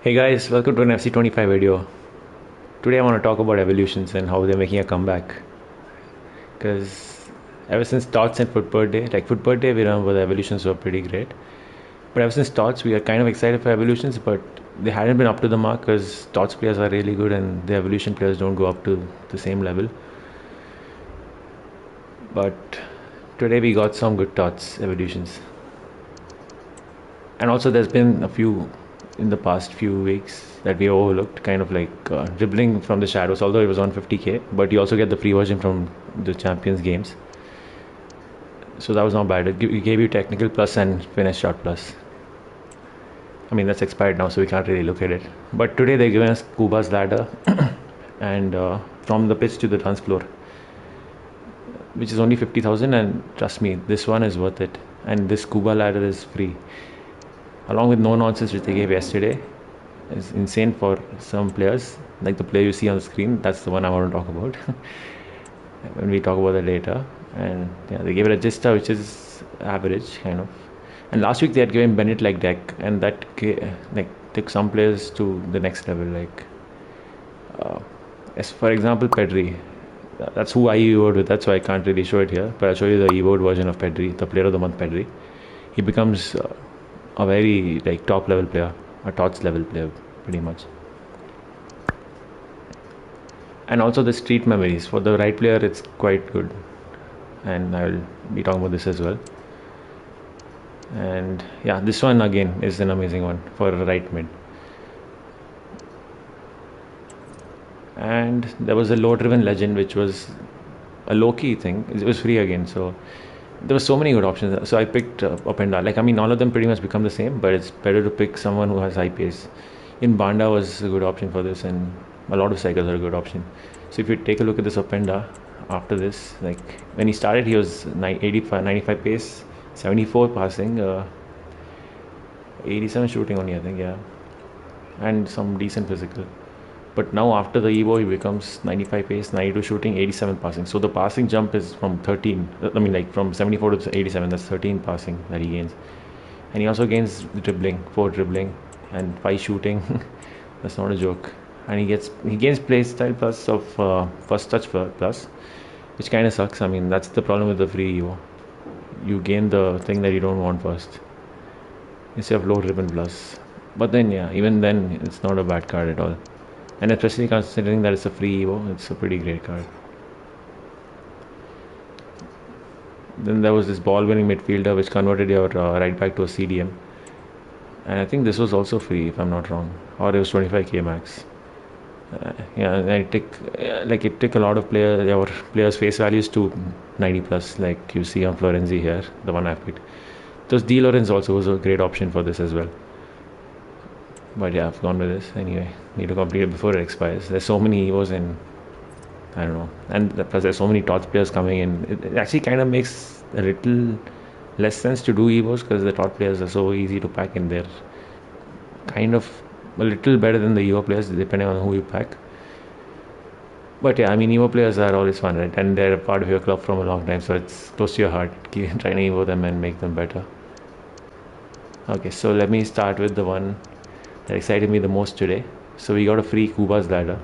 Hey guys, welcome to an FC25 video. Today I want to talk about Evolutions and how they're making a comeback. Because ever since TOTS and Foot Per Day, like Foot Per Day we remember the Evolutions were pretty great. But ever since TOTS we are kind of excited for Evolutions, but they hadn't been up to the mark because TOTS players are really good and the Evolution players don't go up to the same level. But today we got some good TOTS Evolutions. And also there's been a few in the past few weeks that we overlooked, kind of like dribbling from the shadows, although it was on 50k, but you also get the free version from the Champions games, so that was not bad. It gave you technical plus and finish shot plus. I mean that's expired now, so we can't really look at it, but today they're giving us Kuba's ladder and from the pitch to the dance floor, which is only 50,000, and trust me, this one is worth it. And this Kuba ladder is free along with no nonsense, which they gave yesterday. Is insane for some players, like the player you see on the screen. That's the one I want to talk about when we talk about the data. And yeah, they gave it a Gista, which is average kind of. And last week they had given Bennett like deck, and that like took some players to the next level. Like as for example Pedri, that's who I evoed with. That's why I can't really show it here, but I'll show you the evoed version of Pedri, the player of the month Pedri. He becomes a very like top level player, a TOTS level player pretty much. And also the street memories for the right player, it's quite good, and I will be talking about this as well. And yeah, this one again is an amazing one for a right mid. And there was a low driven legend, which was a low-key thing. It was free again, so there were so many good options. So I picked up and down. Like, I mean, all of them pretty much become the same, but it's better to pick someone who has high pace. In Banda was a good option for this, and a lot of cycles are a good option. So if you take a look at this Openda after this, like when he started, he was 95 pace, 74 passing, 87 shooting only, I think, yeah, and some decent physical. But now after the Evo, he becomes 95 pace, 92 shooting, 87 passing. So the passing jump is from 13. I mean, like from 74 to 87. That's 13 passing that he gains. And he also gains dribbling, 4 dribbling, and 5 shooting. That's not a joke. And he gains play style plus of first touch plus, which kind of sucks. I mean, that's the problem with the free Evo. You gain the thing that you don't want first instead of low dribbling plus. But then, yeah, even then, it's not a bad card at all. And especially considering that it's a free Evo, it's a pretty great card. Then there was this ball-winning midfielder which converted your right back to a CDM. And I think this was also free, if I'm not wrong. Or it was 25k max. Yeah, and it took a lot of players' face values to 90 plus, like you see on Florenzi here, the one I picked. Those D. Lorenz also was a great option for this as well. But yeah, I've gone with this anyway. Need to complete it before it expires. There's so many Evos, and I don't know. And plus there's so many TOTS players coming in. It actually kind of makes a little less sense to do Evos because the TOTS players are so easy to pack in. They're kind of a little better than the Evo players depending on who you pack. But yeah, I mean, Evo players are always fun, right? And they're a part of your club from a long time, so it's close to your heart. Keep trying to Evo them and make them better. Okay, so let me start with the one that excited me the most today. So we got a free Kuba's ladder.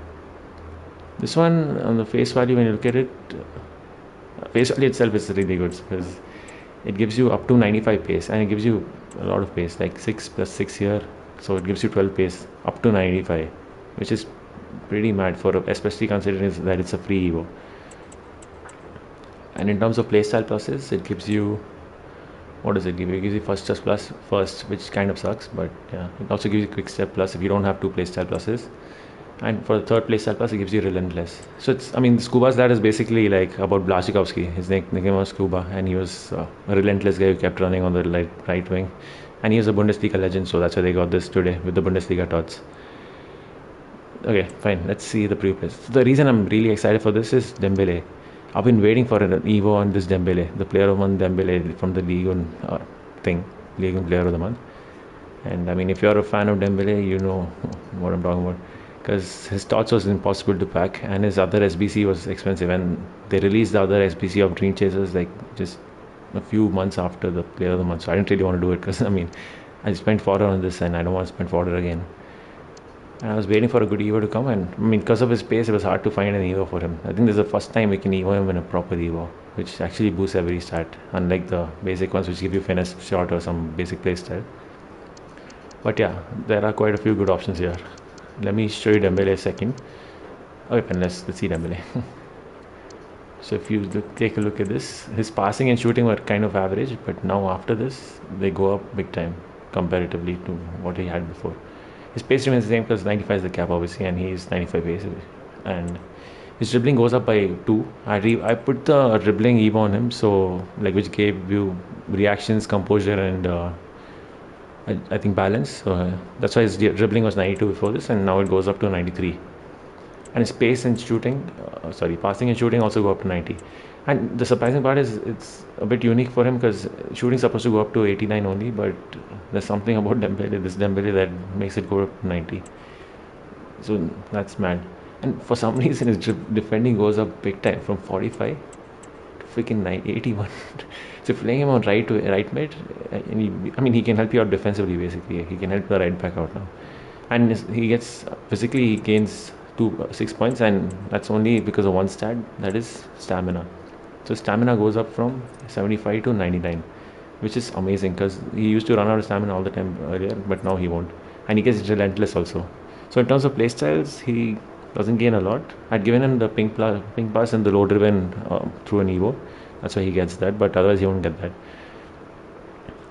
This one, on the face value, when you look at it, face value itself is really good because it gives you up to 95 pace, and it gives you a lot of pace, like 6 plus 6 here, so it gives you 12 pace up to 95, which is pretty mad for, especially considering that it's a free Evo. And in terms of playstyle pluses, it gives you, what does it give you? It gives you first touch plus first, which kind of sucks, but yeah, it also gives you quick step plus if you don't have 2 playstyle pluses. And for the third playstyle plus, it gives you relentless. So it's, I mean, Kuba's that is basically like about Blaszczykowski. His nickname was Kuba, and he was a relentless guy who kept running on the right wing. And he was a Bundesliga legend, so that's why they got this today with the Bundesliga TOTS. Okay, fine. Let's see the pre-plays. So the reason I'm really excited for this is Dembele. I've been waiting for an Evo on this Dembele, the player of the month Dembele from the Ligue 1 thing, Ligue 1 player of the month. And I mean, if you're a fan of Dembele, you know what I'm talking about. Because his TOTS was impossible to pack, and his other SBC was expensive. And they released the other SBC of Dream Chasers like just a few months after the player of the month. So I didn't really want to do it because I mean, I spent fodder on this and I don't want to spend fodder again. And I was waiting for a good Evo to come, and I mean, because of his pace, it was hard to find an Evo for him. I think this is the first time we can Evo him in a proper Evo, which actually boosts every stat, unlike the basic ones which give you finesse shot or some basic play style. But yeah, there are quite a few good options here. Let me show you Dembele a second. Okay, and let's see Dembele. So if you take a look at this, his passing and shooting were kind of average, but now after this, they go up big time comparatively to what he had before. His pace remains the same because 95 is the cap obviously, and he is 95 pace, and his dribbling goes up by 2. I put the dribbling Evo on him, so like which gave you reactions, composure, and I think balance. So that's why his dribbling was 92 before this, and now it goes up to 93. And his pace and shooting, passing and shooting also go up to 90. And the surprising part is it's a bit unique for him because shooting is supposed to go up to 89 only, but there's something about this Dembele that makes it go up to 90. So that's mad. And for some reason his defending goes up big time from 45 to freaking 81. So playing him on right mid, he can help you out defensively basically. He can help the right back out now. And he gets, physically he gains 6 points, and that's only because of one stat, that is stamina. So stamina goes up from 75 to 99, which is amazing because he used to run out of stamina all the time earlier, but now he won't. And he gets relentless also. So in terms of playstyles, he doesn't gain a lot. I'd given him the pink pass and the low driven through an Evo. That's why he gets that, but otherwise he won't get that.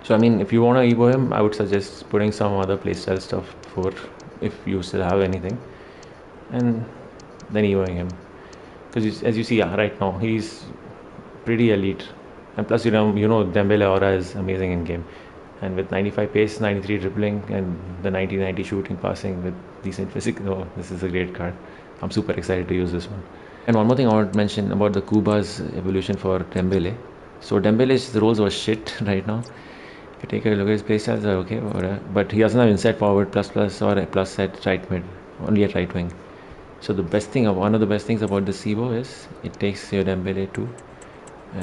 So I mean, if you want to Evo him, I would suggest putting some other playstyle stuff for, if you still have anything, and then Evoing him. Because as you see, right now he's pretty elite, and plus you know Dembele aura is amazing in game, and with 95 pace, 93 dribbling, and the 90 shooting, passing with decent physics, this is a great card. I'm super excited to use this one. And one more thing I want to mention about the Kubas evolution for Dembele. So Dembele's rolls was shit right now. If you take a look at his playstyles, are okay, but he doesn't have inside forward plus or a plus at right mid, only at right wing. So one of the best things about this Evo is it takes your Dembele to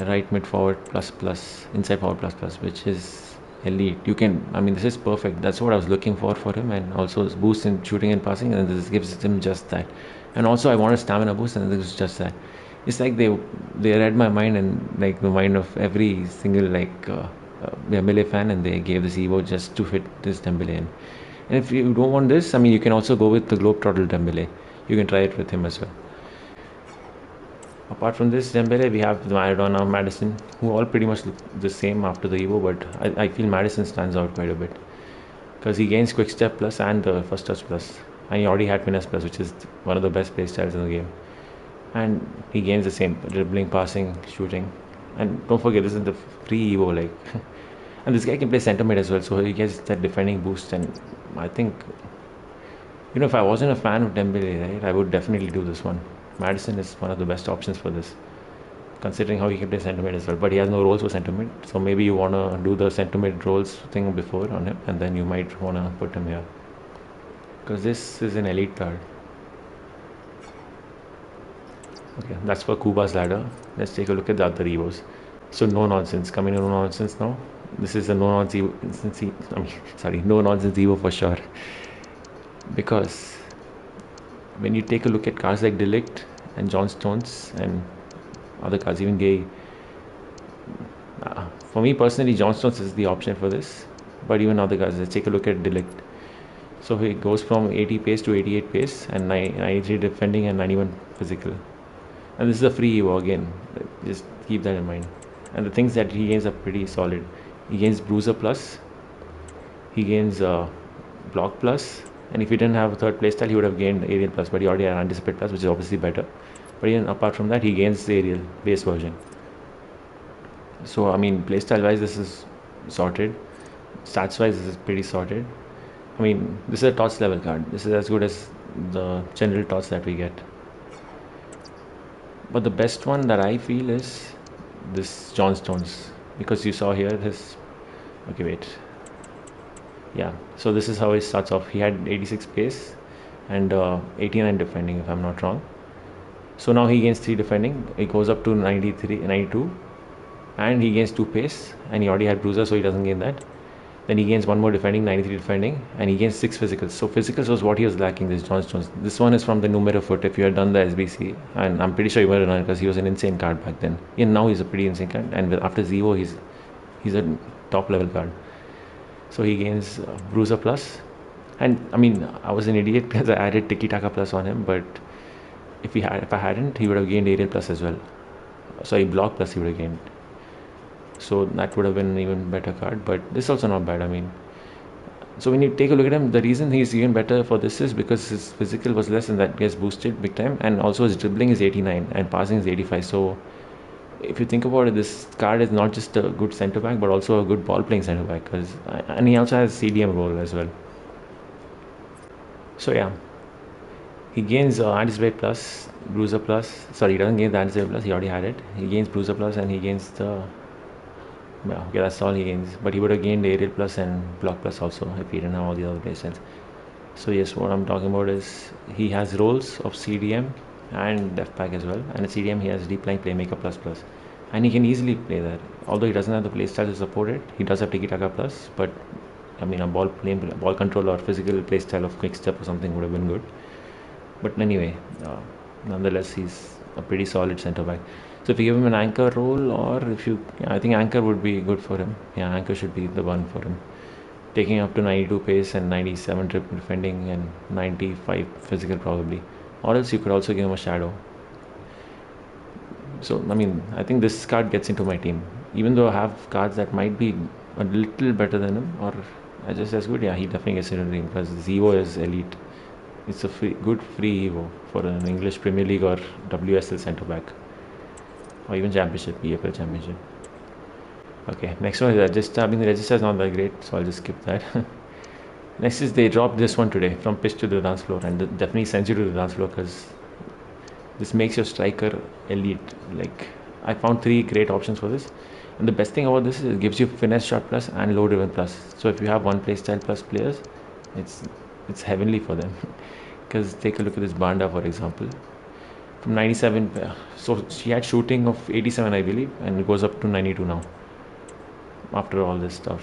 right mid forward plus inside forward plus, which is elite. This is perfect. That's what I was looking for him, and also boost in shooting and passing, and this gives him just that. And also I want a stamina boost, and this is just that. It's like they read my mind and like the mind of every single Dembele fan, and they gave this Evo just to fit this Dembele in. And if you don't want this, you can also go with the Globetrotter Dembele. You can try it with him as well. Apart from this Dembele, we have the Maradona, Maddison, who all pretty much look the same after the Evo, but I feel Maddison stands out quite a bit because he gains quick step plus and the first touch plus, and he already had finesse plus, which is one of the best play styles in the game. And he gains the same dribbling, passing, shooting. And don't forget, this is the free Evo, and this guy can play centre mid as well, so he gets that defending boost. And I think, if I wasn't a fan of Dembele, right, I would definitely do this one. Maddison is one of the best options for this, considering how he can play centre mid as well, but he has no roles for centre mid, so maybe you want to do the centre mid roles thing before on him, and then you might want to put him here, because this is an elite card. Okay, that's for Kuba's ladder. Let's take a look at the other Evos. So no nonsense, coming to no nonsense now. This is a no nonsense Evo for sure, because when you take a look at cards like Ligt and John Stones and other cards, even Gay, for me personally, John Stones is the option for this, but even other cards, let's take a look at Ligt. So he goes from 80 pace to 88 pace and 93 defending and 91 physical, and this is a free Evo again, just keep that in mind. And the things that he gains are pretty solid. He gains bruiser plus, he gains block plus, and if he didn't have a third playstyle, he would have gained aerial plus, but he already had anticipate plus, which is obviously better. But even apart from that, he gains the aerial base version. So playstyle wise, this is sorted. Stats wise, this is pretty sorted. This is a TOTS level card. This is as good as the general TOTS that we get. But the best one that I feel is this John Stones, because you saw here his, so this is how he starts off. He had 86 pace and 89 defending, if I'm not wrong. So now he gains 3 defending, it goes up to 92, and he gains 2 pace, and he already had bruiser, so he doesn't gain that. Then he gains 1 more defending, 93 defending, and he gains 6 physicals. So physicals was what he was lacking, this John Stones. This one is from the numero foot, if you had done the SBC. And I'm pretty sure you would have done it because he was an insane card back then. And now he's a pretty insane card. And after Zevo, he's a top level card. So he gains Bruiser Plus. And I mean, I was an idiot because I added Tiki Taka Plus on him, but if I hadn't, he would have gained Aerial Plus as well. Sorry, Block Plus he would have gained. So that would have been an even better card, but this is also not bad. I mean, so when you take a look at him, the reason he's even better for this is because his physical was less and that gets boosted big time, and also his dribbling is 89 and passing is 85. So if you think about it, this card is not just a good centre back but also a good ball playing centre back, and he also has CDM role as well. So yeah, he gains Anticipate Plus, Bruiser Plus. Sorry, he doesn't gain the Anticipate Plus, he already had it. He gains Bruiser Plus and he gains the... Yeah, okay, that's all he gains. But he would have gained Aerial Plus and Block Plus also if he didn't have all the other playstyle. So yes, what I'm talking about is he has roles of CDM and Def Pack as well. And at CDM he has Deep Line Playmaker Plus Plus. And he can easily play that. Although he doesn't have the playstyle to support it, he does have Tiki Taka Plus. But I mean, a ball control or physical playstyle of Quick Step or something would have been good. But anyway, nonetheless, he's a pretty solid centre back. So if you give him an anchor role, or I think anchor would be good for him. Yeah, anchor should be the one for him. Taking up to 92 pace and 97 dribble defending and 95 physical probably. Or else you could also give him a shadow. So I mean, I think this card gets into my team. Even though I have cards that might be a little better than him or just as good, yeah, he definitely gets into the team because Evo is elite. It's a good free Evo for an English Premier League or WSL centre back. Or even Championship, EFL Championship. Okay, next one is register. I mean, the register is not that great, so I'll just skip that. Next is they dropped this one today, from pitch to the dance floor, and definitely sends you to the dance floor because this makes your striker elite. Like, I found 3 great options for this, and the best thing about this is it gives you finesse shot plus and low driven plus. So if you have one playstyle plus players, it's heavenly for them. Because take a look at this Banda, for example. From 97, so she had shooting of 87 I believe, and it goes up to 92 now after all this stuff.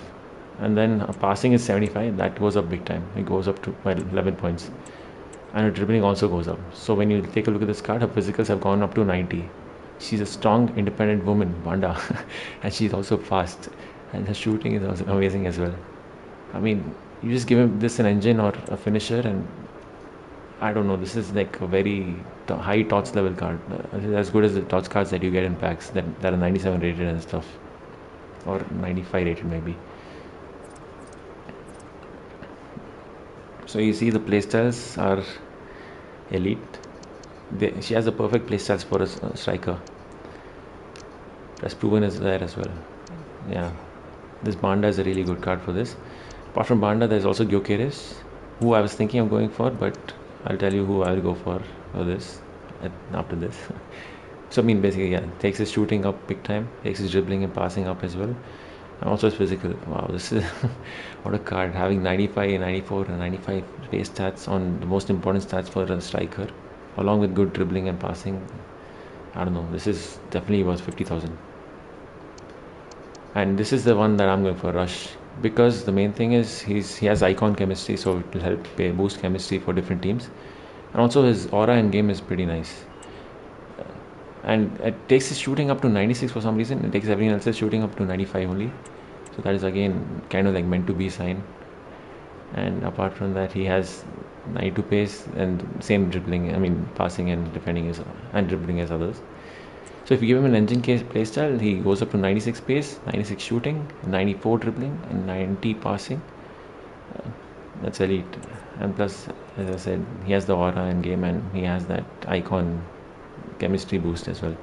And then passing is 75, that goes up big time. It goes up to 11 points, and her dribbling also goes up. So when you take a look at this card, her physicals have gone up to 90. She's a strong independent woman, Banda, and she's also fast, and her shooting is also amazing as well. I mean, you just give him this an engine or a finisher, and I don't know, this is like a very high TOTS level card. As good as the TOTS cards that you get in packs that are 97 rated and stuff. Or 95 rated maybe. So you see the playstyles are elite. She has the perfect playstyles for a striker. That's proven is there as well. Yeah. This Banda is a really good card for this. Apart from Banda, there's also Gyökeres, who I was thinking of going for, but I'll tell you who I'll go for this after this. So I mean, basically, yeah, takes his shooting up big time, takes his dribbling and passing up as well, and also his physical. Wow, this is what a card, having 95, 94 and 95 base stats on the most important stats for a striker, along with good dribbling and passing. I don't know, this is definitely worth 50,000. And this is the one that I'm going for, Rush, because the main thing is he has icon chemistry, so it will help boost chemistry for different teams, and also his aura in game is pretty nice. And it takes his shooting up to 96 for some reason. It takes everyone else's shooting up to 95 only. So that is again kind of like meant to be Sane. And apart from that, he has 92 pace and same dribbling. I mean, passing and defending and dribbling as others. So if you give him an engine case playstyle, he goes up to 96 pace, 96 shooting, 94 dribbling, and 90 passing. That's elite. And plus, as I said, he has the aura in game and he has that icon chemistry boost as well.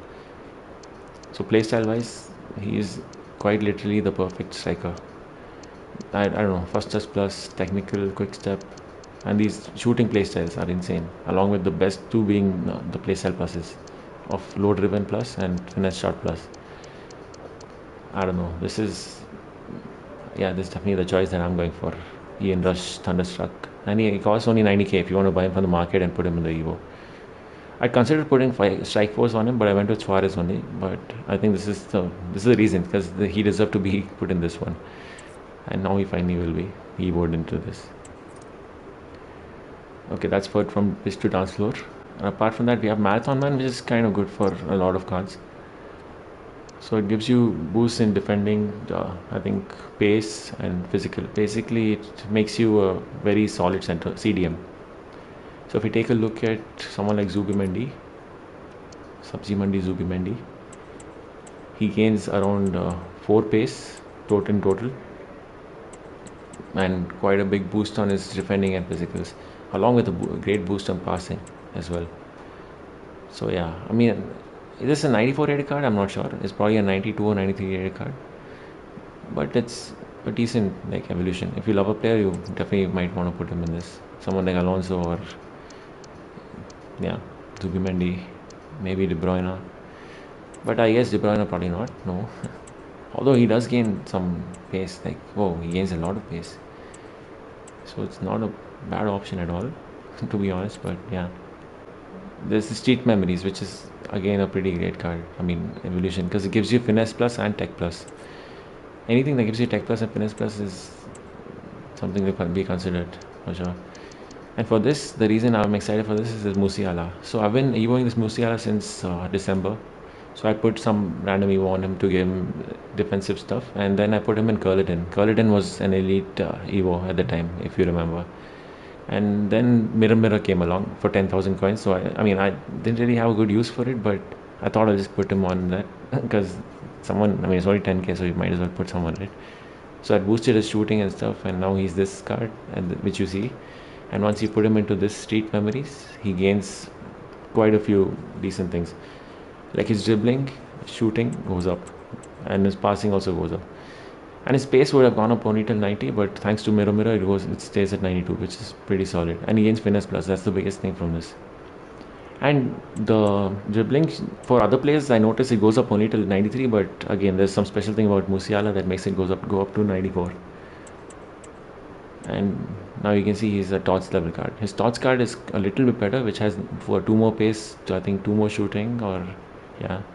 So playstyle wise, he is quite literally the perfect striker. I don't know, first touch plus, technical, quick step, and these shooting playstyles are insane, along with the best 2 being the playstyle pluses of low driven plus and finesse shot plus. I don't know, this is definitely the choice that I'm going for. Ian Rush, Thunderstruck, and he costs only 90k if you want to buy him from the market and put him in the Evo. I considered putting Strike Force on him, but I went with Suarez only. But I think this is the reason, because he deserved to be put in this one. and now he finally will be. He voted into this. Okay, that's for from pitch to dance floor. And apart from that, we have Marathon Man, which is kind of good for a lot of cards. So it gives you boosts in defending, I think, pace and physical. Basically, it makes you a very solid center CDM. So if we take a look at someone like Zubimendi, Zubimendi, he gains around 4 pace total, and quite a big boost on his defending and physicals, along with a great boost on passing as well. So yeah, I mean, is this a 94 rated card? I'm not sure. It's probably a 92 or 93 rated card, but it's a decent like evolution. If you love a player, you definitely might want to put him in this. Someone like Alonso or Zubimendi, maybe De Bruyne. But I guess De Bruyne probably not. No, although he does gain some pace. Like he gains a lot of pace. So it's not a bad option at all, to be honest. But yeah, there's the Street Memories, which is again a pretty great card. I mean, evolution, because it gives you finesse plus and tech plus. Anything that gives you tech plus and finesse plus is something that can be considered for sure. And for this, the reason I'm excited for this is Musiala. So I've been evoing this Musiala since December. So I put some random Evo on him to give him defensive stuff, and then I put him in Curleton. Curleton was an elite Evo at the time, if you remember. And then Mirror came along for 10,000 coins. So I didn't really have a good use for it, but I thought I'll just put him on that because it's only 10k, so you might as well put someone, right? So I boosted his shooting and stuff, and now he's this card, which you see. And once you put him into this Street Memories, he gains quite a few decent things. Like his dribbling, shooting goes up, and his passing also goes up. And his pace would have gone up only till 90, but thanks to Mirror, it stays at 92, which is pretty solid. And he gains finesse plus. That's the biggest thing from this. And the dribbling for other players, I noticed it goes up only till 93, but again, there's some special thing about Musiala that makes it go up to 94. And now you can see he's a TOTS level card. His TOTS card is a little bit better, which has for 2 more pace, I think 2 more shooting, or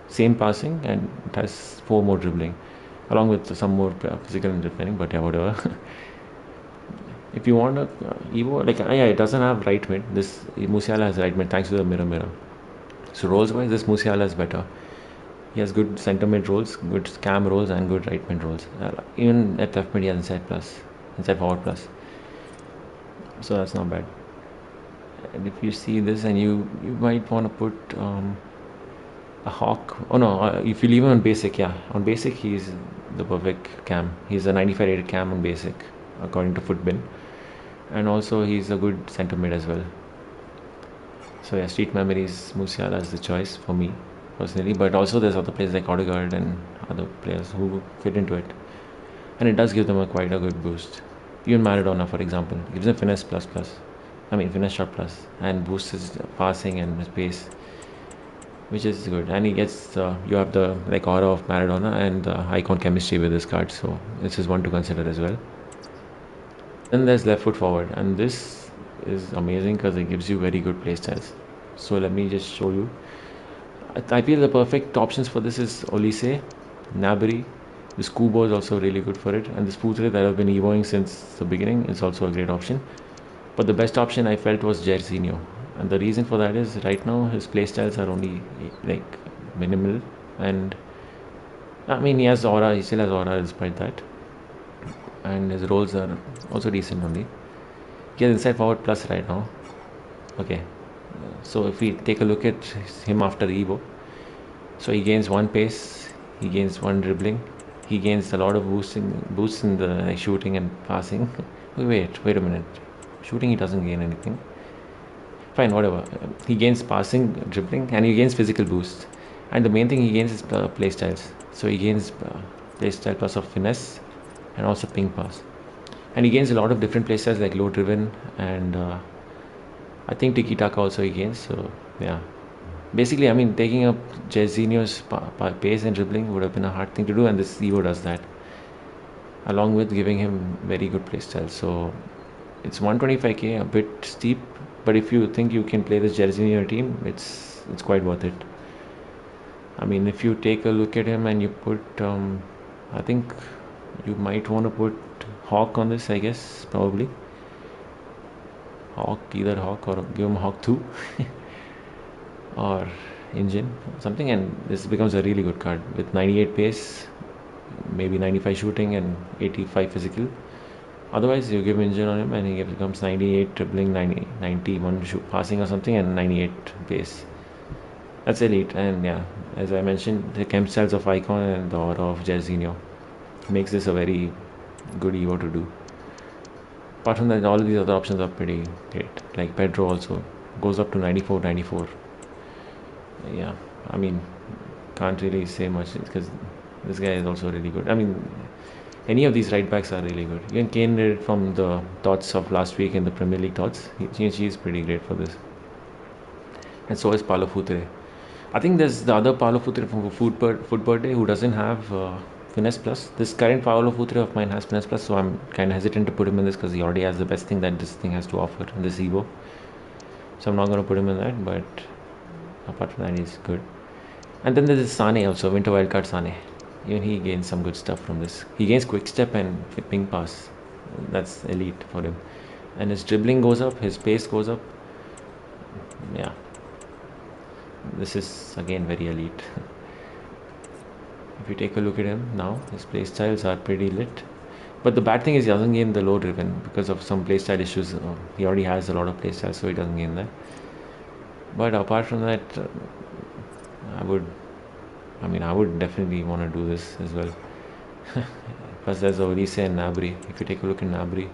same passing, and it has 4 more dribbling, along with some more physical and defending, but whatever. If you want a Evo, it doesn't have right mid. This Musiala has right mid thanks to the mirror. So roles wise, this Musiala is better. He has good center mid roles, good cam roles, and good right mid roles. Even at left mid, he has inside forward plus. So that's not bad. And if you see this, and you might want to put a Hawk. Oh no, if you leave him on basic, on basic he's the perfect cam. He's a 95 rated cam on basic, according to Footbin. And also he's a good center mid as well. So Street Memories, Musiala is the choice for me personally. But also there's other players like Odegaard and other players who fit into it. And it does give them quite a good boost. Even Maradona, for example, gives him finesse finesse shot plus, and boosts his passing and his pace, which is good. And he gets you have the aura of Maradona and the icon chemistry with this card, so this is one to consider as well. Then there's left foot forward, and this is amazing because it gives you very good playstyles. So let me just show you. I feel the perfect options for this is Olise, Gnabry. This Kubo is also really good for it, and this Futre that I've been evoing since the beginning is also a great option. But the best option I felt was Jairzinho, and the reason for that is right now his playstyles are only minimal, and he has aura. He still has aura despite that, and his roles are also decent only. He has inside forward plus right now. Okay, so if we take a look at him after the Evo, so he gains 1 pace, he gains 1 dribbling, he gains a lot of boosts in the shooting and passing. Wait a minute, shooting he doesn't gain anything. Fine, whatever. He gains passing, dribbling, and he gains physical boost. And the main thing he gains is playstyles. So he gains playstyle plus of finesse and also ping pass. And he gains a lot of different playstyles like low driven and I think tiki taka also he gains. So yeah, basically taking up Jairzinho's pace and dribbling would have been a hard thing to do, and this Evo does that, along with giving him very good playstyle. So it's 125k, a bit steep, but if you think you can play this Jairzinho in your team, it's quite worth it. If you take a look at him and you put I think you might want to put Hawk on this, I guess, probably. Hawk, either Hawk or give him Hawk 2 or Engine, something, and this becomes a really good card with 98 pace, maybe 95 shooting and 85 physical. Otherwise, you give Engine on him and he becomes 98 dribbling, 91 passing or something, and 98 pace. That's elite. And yeah, as I mentioned, the chem styles of Icon and the aura of Jairzinho makes this a very good Evo to do. Apart from that, all of these other options are pretty great. Like Pedro also goes up to 94. Yeah, I mean, can't really say much because this guy is also really good. I mean, any of these right backs are really good. Even Kane did it from the TOTS of last week in the Premier League TOTS. He's pretty great for this. And so is Paulo Futre. I think there's the other Paulo Futre from Foot Birthday who doesn't have Finesse Plus. This current Paulo Futre of mine has Finesse Plus, so I'm kind of hesitant to put him in this because he already has the best thing that this thing has to offer in this Evo. So I'm not going to put him in that, but apart from that, he's good. And then there's Sane also, Winter Wildcard Sane. Even he gains some good stuff from this. He gains quick step and ping pass. That's elite for him. And his dribbling goes up, his pace goes up. Yeah. This is again very elite. If you take a look at him now, his playstyles are pretty lit. But the bad thing is he doesn't gain the low driven because of some playstyle issues. He already has a lot of playstyles, so he doesn't gain that. But apart from that, I would definitely want to do this as well. Plus there's Olise and Gnabry. If you take a look at Gnabry,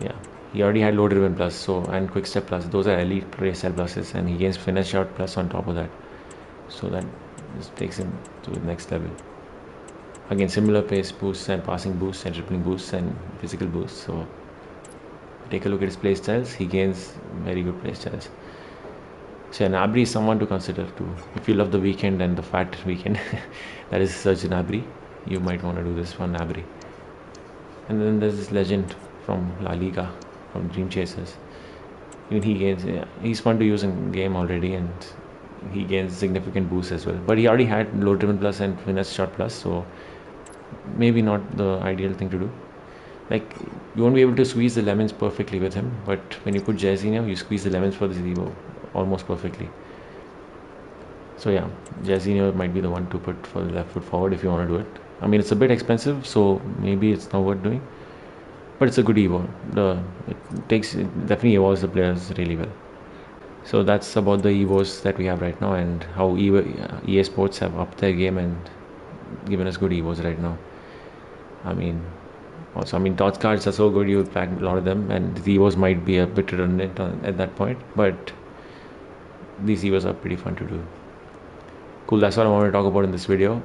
yeah, he already had low driven plus, so, and quick step plus. Those are elite playstyle pluses, and he gains finish shot plus on top of that. So that just takes him to the next level. Again, similar pace boosts and passing boosts and dribbling boosts and physical boosts. So take a look at his playstyles. He gains very good playstyles. So Gnabry is someone to consider too. If you love the weekend and the fat weekend, that is such Gnabry, you might want to do this one Gnabry. And then there's this legend from La Liga, from Dream Chasers. Even he gains, he's fun to use in game already, and he gains significant boosts as well. But he already had low driven plus and finesse shot plus, so maybe not the ideal thing to do. Like, you won't be able to squeeze the lemons perfectly with him, but when you put Jairzinho, you squeeze the lemons for this Evo almost perfectly. So yeah, Jairzinho might be the one to put for the left foot forward if you want to do it. I mean, it's a bit expensive, so maybe it's not worth doing, but it's a good Evo. It definitely evolves the players really well. So that's about the Evos that we have right now, and how EA Sports have upped their game and given us good Evos right now. I mean, TOTS cards are so good, you pack a lot of them, and the Evos might be a bit redundant at that point, but these Evos are pretty fun to do. Cool, that's what I wanted to talk about in this video.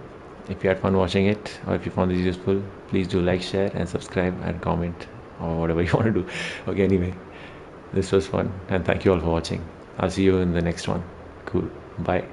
If you had fun watching it, or if you found this useful, please do like, share, and subscribe, and comment, or whatever you want to do. Okay, anyway, this was fun, and thank you all for watching. I'll see you in the next one. Cool, bye.